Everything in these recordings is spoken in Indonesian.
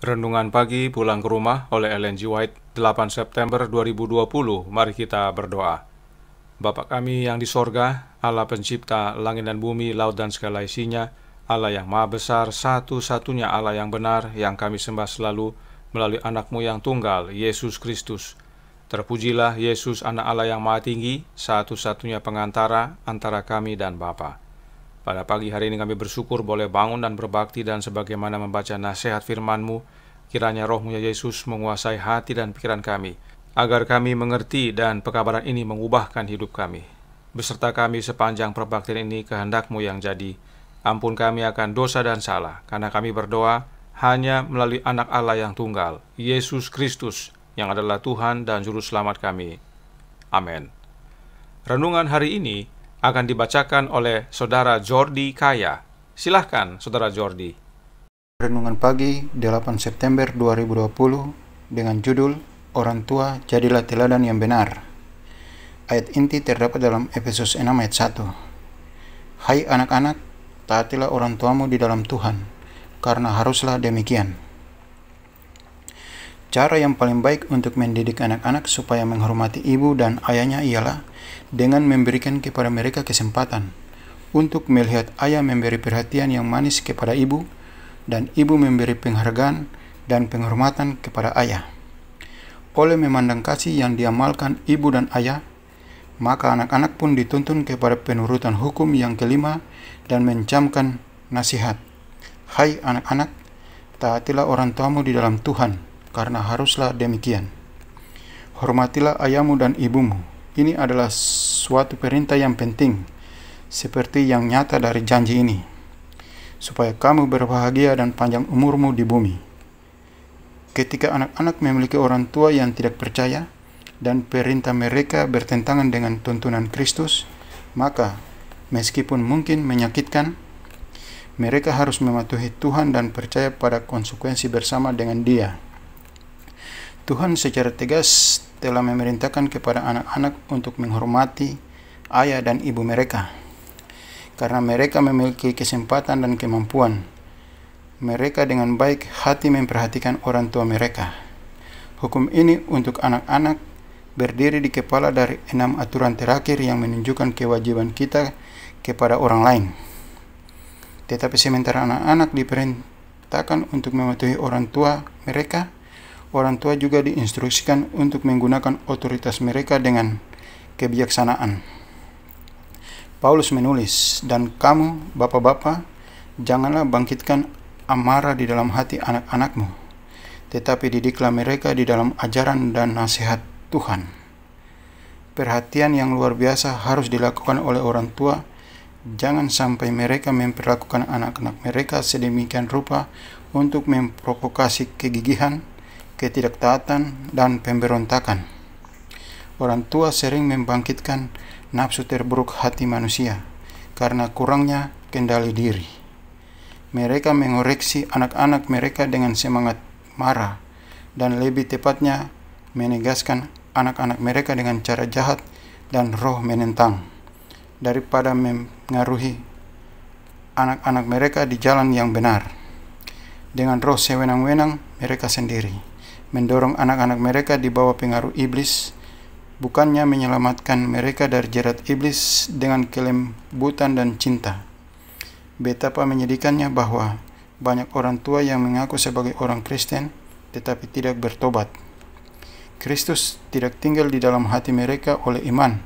Renungan pagi pulang ke rumah oleh Ellen G. White, 8 September 2020. Mari kita berdoa. Bapa kami yang di sorga, Allah pencipta langit dan bumi, laut dan segala isinya, Allah yang maha besar, satu-satunya Allah yang benar, yang kami sembah selalu melalui anak-Mu yang tunggal, Yesus Kristus. Terpujilah Yesus, anak Allah yang maha tinggi, satu-satunya pengantara antara kami dan Bapa. Pada pagi hari ini kami bersyukur boleh bangun dan berbakti dan sebagaimana membaca nasihat firman-Mu, kiranya Roh-Mu ya Yesus menguasai hati dan pikiran kami, agar kami mengerti dan pekabaran ini mengubahkan hidup kami. Beserta kami sepanjang perbaktian ini kehendak-Mu yang jadi. Ampun kami akan dosa dan salah, karena kami berdoa hanya melalui anak Allah yang tunggal, Yesus Kristus, yang adalah Tuhan dan Juru Selamat kami. Amin. Renungan hari ini akan dibacakan oleh Saudara Jordi Kaya. Silahkan, Saudara Jordi. Renungan pagi 8 September 2020 dengan judul Orang Tua Jadilah Teladan yang Benar. Ayat inti terdapat dalam Efesus 6 ayat 1. Hai anak-anak, taatilah orang tuamu di dalam Tuhan, karena haruslah demikian. Cara yang paling baik untuk mendidik anak-anak supaya menghormati ibu dan ayahnya ialah dengan memberikan kepada mereka kesempatan untuk melihat ayah memberi perhatian yang manis kepada ibu dan ibu memberi penghargaan dan penghormatan kepada ayah. Oleh memandang kasih yang diamalkan ibu dan ayah, maka anak-anak pun dituntun kepada penurutan hukum yang kelima dan mencamkan nasihat. Hai anak-anak, taatilah orang tuamu di dalam Tuhan, karena haruslah demikian. Hormatilah ayahmu dan ibumu. Ini adalah suatu perintah yang penting, seperti yang nyata dari janji ini, supaya kamu berbahagia dan panjang umurmu di bumi. Ketika anak-anak memiliki orang tua yang tidak percaya dan perintah mereka bertentangan dengan tuntunan Kristus, maka meskipun mungkin menyakitkan, mereka harus mematuhi Tuhan dan percaya pada konsekuensi bersama dengan Dia. Tuhan secara tegas telah memerintahkan kepada anak-anak untuk menghormati ayah dan ibu mereka, karena mereka memiliki kesempatan dan kemampuan. Mereka dengan baik hati memperhatikan orang tua mereka. Hukum ini untuk anak-anak berdiri di kepala dari 6 aturan terakhir yang menunjukkan kewajiban kita kepada orang lain. Tetapi sementara anak-anak diperintahkan untuk mematuhi orang tua mereka, orang tua juga diinstruksikan untuk menggunakan otoritas mereka dengan kebijaksanaan. Paulus menulis, dan kamu, bapak-bapak, janganlah bangkitkan amarah di dalam hati anak-anakmu, tetapi didiklah mereka di dalam ajaran dan nasihat Tuhan. Perhatian yang luar biasa harus dilakukan oleh orang tua. Jangan sampai mereka memperlakukan anak-anak mereka sedemikian rupa untuk memprovokasi kegigihan, ketidaktaatan, dan pemberontakan. Orang tua sering membangkitkan nafsu terburuk hati manusia karena kurangnya kendali diri. Mereka mengoreksi anak-anak mereka dengan semangat marah, dan lebih tepatnya menegaskan anak-anak mereka dengan cara jahat dan roh menentang, daripada mengaruhi anak-anak mereka di jalan yang benar dengan roh sewenang-wenang mereka sendiri, mendorong anak-anak mereka di bawah pengaruh iblis, bukannya menyelamatkan mereka dari jerat iblis dengan kelembutan dan cinta. Betapa menyedihkannya bahwa banyak orang tua yang mengaku sebagai orang Kristen tetapi tidak bertobat. Kristus tidak tinggal di dalam hati mereka oleh iman.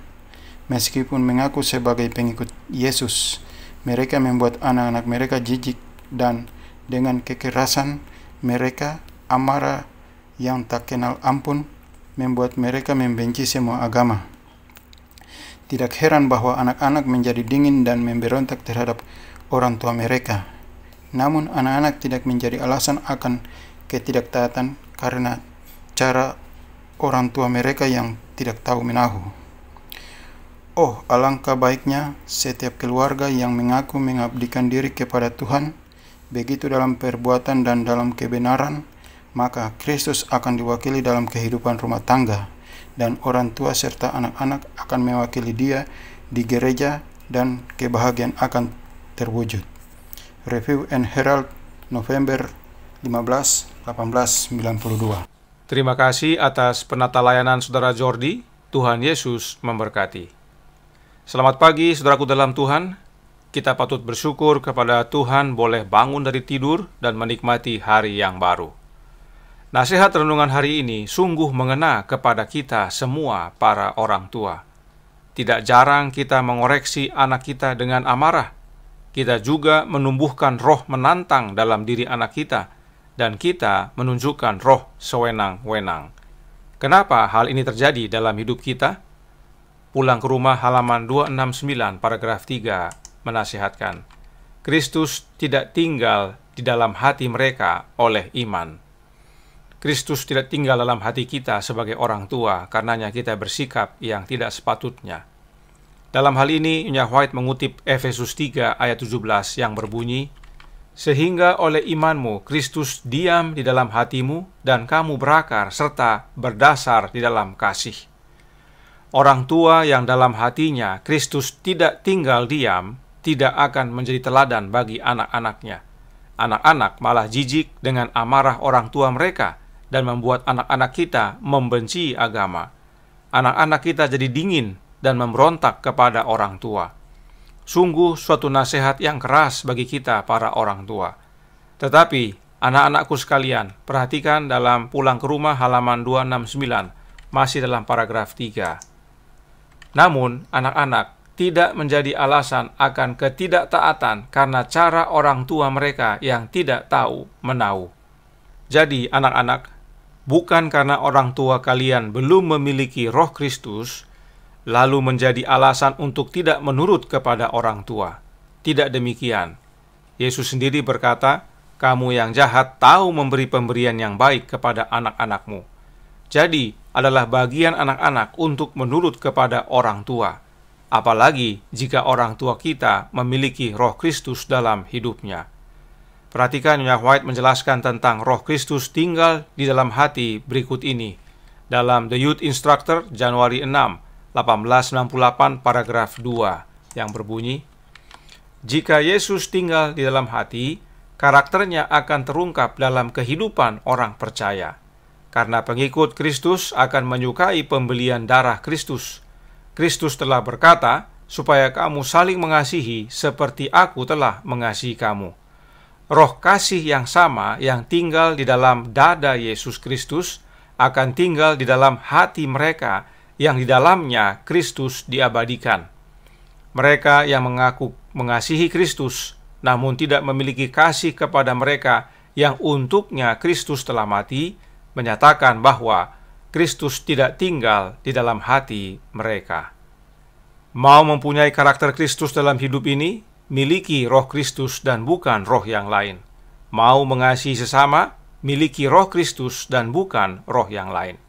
Meskipun mengaku sebagai pengikut Yesus, mereka membuat anak-anak mereka jijik, dan dengan kekerasan mereka, amarah yang tak kenal ampun membuat mereka membenci semua agama. Tidak heran bahwa anak-anak menjadi dingin dan memberontak terhadap orang tua mereka. Namun anak-anak tidak menjadi alasan akan ketidaktaatan karena cara orang tua mereka yang tidak tahu menahu. Oh, alangkah baiknya setiap keluarga yang mengaku mengabdikan diri kepada Tuhan, begitu dalam perbuatan dan dalam kebenaran, maka Kristus akan diwakili dalam kehidupan rumah tangga, dan orang tua serta anak-anak akan mewakili Dia di gereja, dan kebahagiaan akan terwujud. Review and Herald, November 15, 18, 92. Terima kasih atas penata layanan Saudara Jordi. Tuhan Yesus memberkati. Selamat pagi saudaraku dalam Tuhan. Kita patut bersyukur kepada Tuhan boleh bangun dari tidur dan menikmati hari yang baru. Nasihat renungan hari ini sungguh mengena kepada kita semua para orang tua. Tidak jarang kita mengoreksi anak kita dengan amarah. Kita juga menumbuhkan roh menantang dalam diri anak kita, dan kita menunjukkan roh sewenang-wenang. Kenapa hal ini terjadi dalam hidup kita? Pulang ke rumah halaman 269 paragraf 3 menasihatkan, Kristus tidak tinggal di dalam hati mereka oleh iman. Kristus tidak tinggal dalam hati kita sebagai orang tua, karenanya kita bersikap yang tidak sepatutnya. Dalam hal ini, Nyonya White mengutip Efesus 3 ayat 17 yang berbunyi, sehingga oleh imanmu Kristus diam di dalam hatimu dan kamu berakar serta berdasar di dalam kasih. Orang tua yang dalam hatinya Kristus tidak tinggal diam, tidak akan menjadi teladan bagi anak-anaknya. Anak-anak malah jijik dengan amarah orang tua mereka, dan membuat anak-anak kita membenci agama. Anak-anak kita jadi dingin dan memberontak kepada orang tua. Sungguh suatu nasihat yang keras bagi kita para orang tua. Tetapi, anak-anakku sekalian, perhatikan dalam pulang ke rumah halaman 269, masih dalam paragraf 3. Namun, anak-anak tidak menjadi alasan akan ketidaktaatan karena cara orang tua mereka yang tidak tahu menahu. Jadi, anak-anak, bukan karena orang tua kalian belum memiliki roh Kristus, lalu menjadi alasan untuk tidak menurut kepada orang tua. Tidak demikian. Yesus sendiri berkata, kamu yang jahat tahu memberi pemberian yang baik kepada anak-anakmu. Jadi, adalah bagian anak-anak untuk menurut kepada orang tua. Apalagi jika orang tua kita memiliki roh Kristus dalam hidupnya. Perhatikan Nyonya White menjelaskan tentang roh Kristus tinggal di dalam hati berikut ini. Dalam The Youth Instructor, Januari 6, 1868, paragraf 2, yang berbunyi, jika Yesus tinggal di dalam hati, karakternya akan terungkap dalam kehidupan orang percaya. Karena pengikut Kristus akan menyukai pembelian darah Kristus. Kristus telah berkata, supaya kamu saling mengasihi seperti aku telah mengasihi kamu. Roh kasih yang sama yang tinggal di dalam dada Yesus Kristus akan tinggal di dalam hati mereka yang di dalamnya Kristus diabadikan. Mereka yang mengaku mengasihi Kristus, namun tidak memiliki kasih kepada mereka yang untuknya Kristus telah mati, menyatakan bahwa Kristus tidak tinggal di dalam hati mereka. Mau mempunyai karakter Kristus dalam hidup ini? Miliki roh Kristus dan bukan roh yang lain. Mau mengasihi sesama? Miliki roh Kristus dan bukan roh yang lain.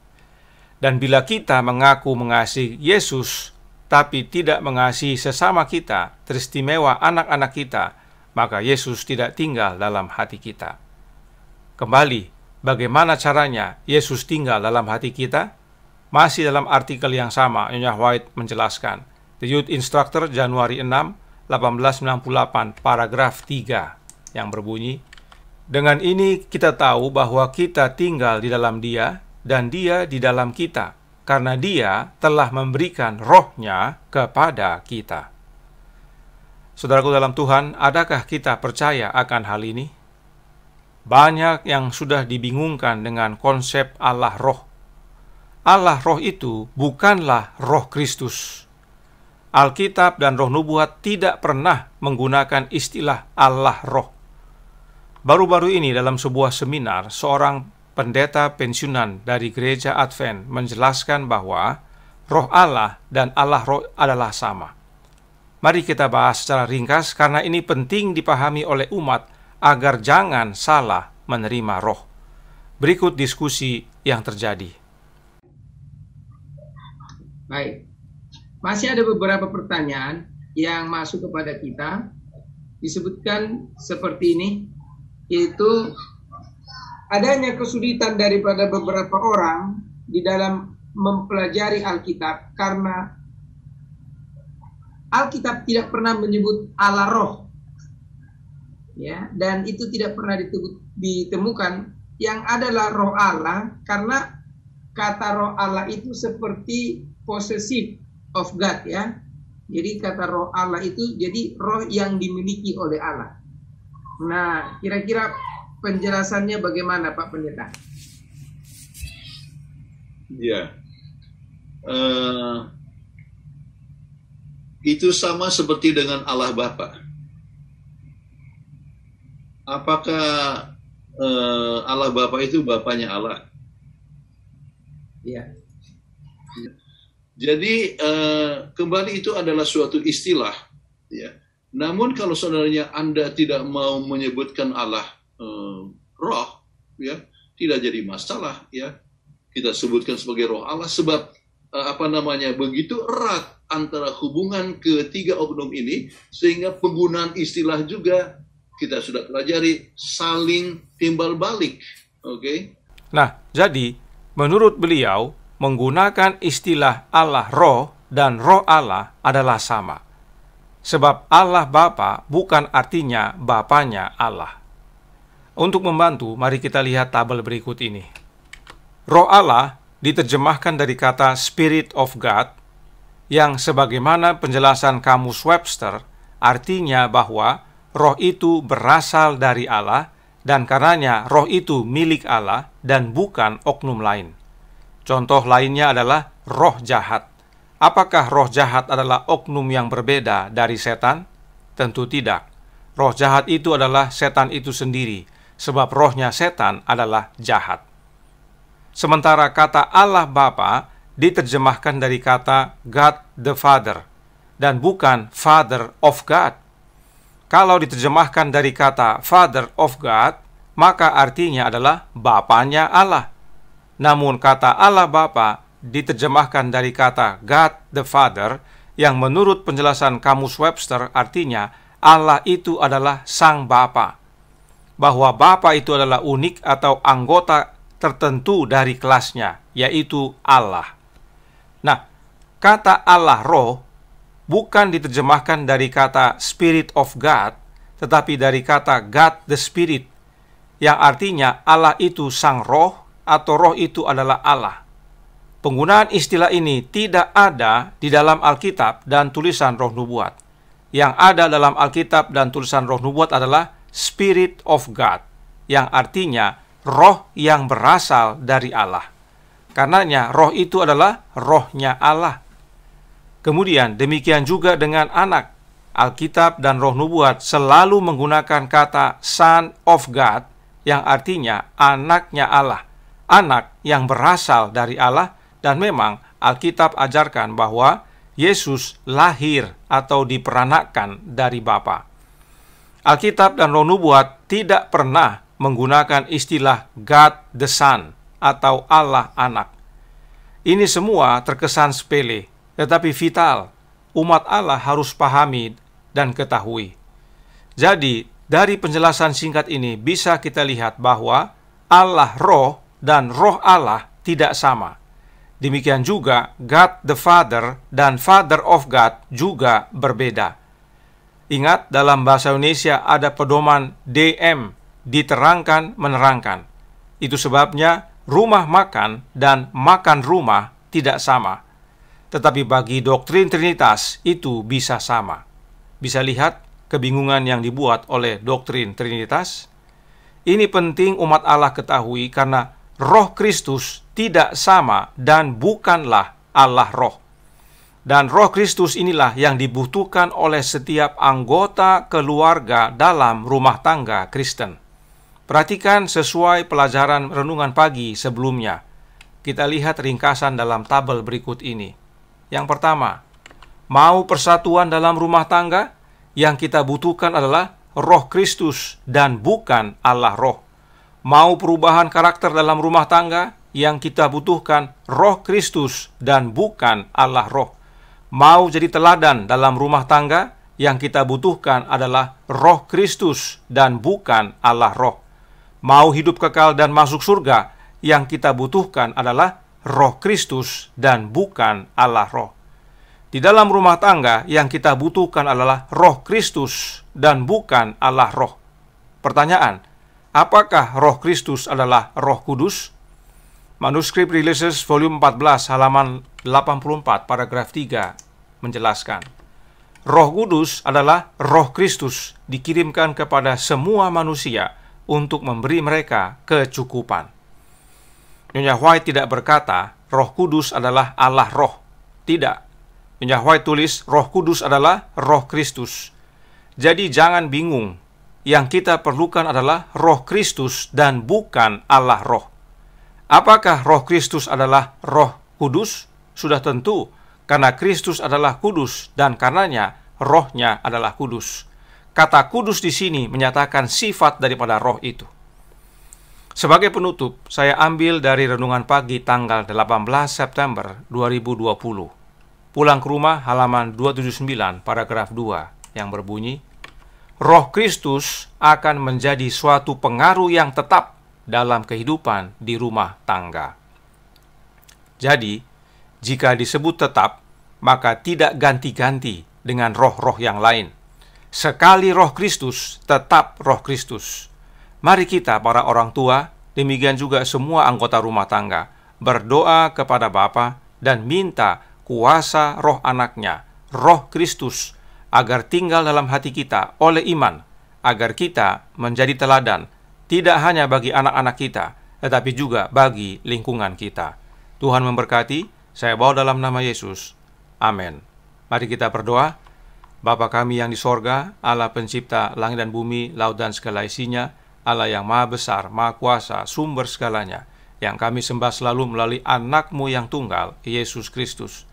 Dan bila kita mengaku mengasihi Yesus, tapi tidak mengasihi sesama kita, teristimewa anak-anak kita, maka Yesus tidak tinggal dalam hati kita. Kembali, bagaimana caranya Yesus tinggal dalam hati kita? Masih dalam artikel yang sama, Nyonya White menjelaskan. The Youth Instructor, Januari 6, 1868, paragraf 3, yang berbunyi, dengan ini kita tahu bahwa kita tinggal di dalam Dia dan Dia di dalam kita, karena Dia telah memberikan rohnya kepada kita. Saudaraku dalam Tuhan, adakah kita percaya akan hal ini? Banyak yang sudah dibingungkan dengan konsep Allah roh. Allah roh itu bukanlah roh Kristus. Alkitab dan Roh Nubuat tidak pernah menggunakan istilah Allah roh. Baru-baru ini dalam sebuah seminar, seorang pendeta pensiunan dari gereja Advent menjelaskan bahwa roh Allah dan Allah roh adalah sama. Mari kita bahas secara ringkas karena ini penting dipahami oleh umat agar jangan salah menerima roh. Berikut diskusi yang terjadi. Baik. Masih ada beberapa pertanyaan yang masuk kepada kita. Disebutkan seperti ini, yaitu adanya kesulitan daripada beberapa orang di dalam mempelajari Alkitab karena Alkitab tidak pernah menyebut Allah roh. ya, dan itu tidak pernah ditemukan. Yang adalah roh Allah, karena kata roh Allah itu seperti possessive of God, ya. Jadi kata roh Allah itu jadi roh yang dimiliki oleh Allah. Nah, kira-kira penjelasannya bagaimana, Pak Pendeta? Ya, itu sama seperti dengan Allah Bapa. Apakah Allah Bapa itu Bapanya Allah? Ya. Jadi kembali itu adalah suatu istilah, ya. Namun kalau saudaranya Anda tidak mau menyebutkan Allah roh, ya, tidak jadi masalah, ya. Kita sebutkan sebagai roh Allah sebab begitu erat antara hubungan ketiga oknum ini sehingga penggunaan istilah juga kita sudah pelajari saling timbal balik, oke? Nah, jadi menurut beliau menggunakan istilah Allah roh dan roh Allah adalah sama. Sebab Allah Bapa bukan artinya Bapanya Allah. Untuk membantu, mari kita lihat tabel berikut ini. Roh Allah diterjemahkan dari kata Spirit of God, yang sebagaimana penjelasan Kamus Webster, artinya bahwa roh itu berasal dari Allah, dan karenanya roh itu milik Allah dan bukan oknum lain. Contoh lainnya adalah roh jahat. Apakah roh jahat adalah oknum yang berbeda dari setan? Tentu tidak. Roh jahat itu adalah setan itu sendiri, sebab rohnya setan adalah jahat. Sementara kata Allah Bapa diterjemahkan dari kata God the Father, dan bukan Father of God. Kalau diterjemahkan dari kata Father of God, maka artinya adalah Bapanya Allah. Namun kata Allah Bapa diterjemahkan dari kata God the Father, yang menurut penjelasan Kamus Webster artinya Allah itu adalah Sang Bapa. Bahwa Bapa itu adalah unik atau anggota tertentu dari kelasnya, yaitu Allah. Nah, kata Allah roh bukan diterjemahkan dari kata Spirit of God, tetapi dari kata God the Spirit, yang artinya Allah itu Sang Roh atau roh itu adalah Allah. Penggunaan istilah ini tidak ada di dalam Alkitab dan tulisan Roh Nubuat. Yang ada dalam Alkitab dan tulisan Roh Nubuat adalah Spirit of God, yang artinya roh yang berasal dari Allah. Karenanya roh itu adalah rohnya Allah. Kemudian demikian juga dengan anak. Alkitab dan Roh Nubuat selalu menggunakan kata Son of God, yang artinya anaknya Allah, anak yang berasal dari Allah. Dan memang Alkitab ajarkan bahwa Yesus lahir atau diperanakkan dari Bapa. Alkitab dan Roh Nubuat tidak pernah menggunakan istilah God the Son atau Allah anak. Ini semua terkesan sepele, tetapi vital. Umat Allah harus pahami dan ketahui. Jadi, dari penjelasan singkat ini bisa kita lihat bahwa Allah roh dan roh Allah tidak sama. Demikian juga God the Father dan Father of God juga berbeda. Ingat, dalam bahasa Indonesia ada pedoman DM, diterangkan menerangkan. Itu sebabnya rumah makan dan makan rumah tidak sama. Tetapi bagi doktrin Trinitas itu bisa sama. Bisa lihat kebingungan yang dibuat oleh doktrin Trinitas. Ini penting umat Allah ketahui karena Roh Kristus tidak sama dan bukanlah Allah Roh. Dan Roh Kristus inilah yang dibutuhkan oleh setiap anggota keluarga dalam rumah tangga Kristen. Perhatikan sesuai pelajaran renungan pagi sebelumnya. Kita lihat ringkasan dalam tabel berikut ini. Yang pertama, mau persatuan dalam rumah tangga? Yang kita butuhkan adalah Roh Kristus dan bukan Allah Roh. Mau perubahan karakter dalam rumah tangga? Yang kita butuhkan Roh Kristus dan bukan Allah Roh. Mau jadi teladan dalam rumah tangga? Yang kita butuhkan adalah Roh Kristus dan bukan Allah Roh. Mau hidup kekal dan masuk surga? Yang kita butuhkan adalah Roh Kristus dan bukan Allah Roh. Di dalam rumah tangga yang kita butuhkan adalah Roh Kristus dan bukan Allah Roh. Pertanyaan, apakah Roh Kristus adalah Roh Kudus? Manuskrip Releases volume 14 halaman 84 paragraf 3 menjelaskan, Roh Kudus adalah Roh Kristus dikirimkan kepada semua manusia untuk memberi mereka kecukupan. Nyonya White tidak berkata Roh Kudus adalah Allah Roh. Tidak. Nyonya White tulis Roh Kudus adalah Roh Kristus. Jadi jangan bingung. Yang kita perlukan adalah Roh Kristus dan bukan Allah Roh. Apakah Roh Kristus adalah Roh Kudus? Sudah tentu, karena Kristus adalah kudus dan karenanya Rohnya adalah kudus. Kata kudus di sini menyatakan sifat daripada Roh itu. Sebagai penutup, saya ambil dari renungan pagi tanggal 18 September 2020. Pulang ke rumah halaman 279 paragraf 2 yang berbunyi, Roh Kristus akan menjadi suatu pengaruh yang tetap dalam kehidupan di rumah tangga. Jadi, jika disebut tetap, maka tidak ganti-ganti dengan roh-roh yang lain. Sekali Roh Kristus, tetap Roh Kristus. Mari kita para orang tua, demikian juga semua anggota rumah tangga, berdoa kepada Bapa dan minta kuasa Roh Anaknya, Roh Kristus, agar tinggal dalam hati kita oleh iman, agar kita menjadi teladan, tidak hanya bagi anak-anak kita, tetapi juga bagi lingkungan kita. Tuhan memberkati, saya bawa dalam nama Yesus. Amin. Mari kita berdoa. Bapa kami yang di sorga, Allah pencipta langit dan bumi, laut dan segala isinya, Allah yang maha besar, maha kuasa, sumber segalanya, yang kami sembah selalu melalui anak-Mu yang tunggal, Yesus Kristus.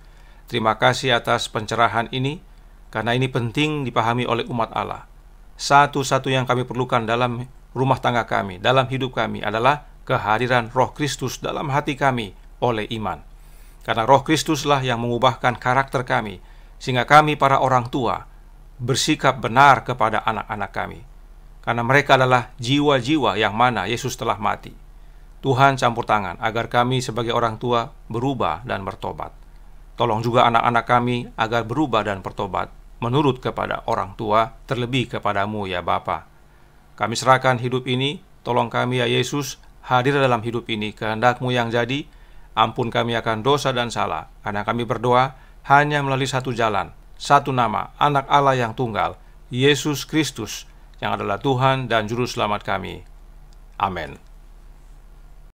Terima kasih atas pencerahan ini, karena ini penting dipahami oleh umat Allah. Satu-satu yang kami perlukan dalam rumah tangga kami, dalam hidup kami adalah kehadiran Roh Kristus dalam hati kami oleh iman. Karena Roh Kristuslah yang mengubahkan karakter kami, sehingga kami para orang tua bersikap benar kepada anak-anak kami. Karena mereka adalah jiwa-jiwa yang mana Yesus telah mati. Tuhan campur tangan agar kami sebagai orang tua berubah dan bertobat. Tolong juga anak-anak kami agar berubah dan bertobat menurut kepada orang tua, terlebih kepadamu ya Bapa. Kami serahkan hidup ini, tolong kami ya Yesus, hadir dalam hidup ini, kehendak-Mu yang jadi. Ampun kami akan dosa dan salah, karena kami berdoa hanya melalui satu jalan, satu nama, Anak Allah yang tunggal, Yesus Kristus, yang adalah Tuhan dan Juru Selamat kami. Amin.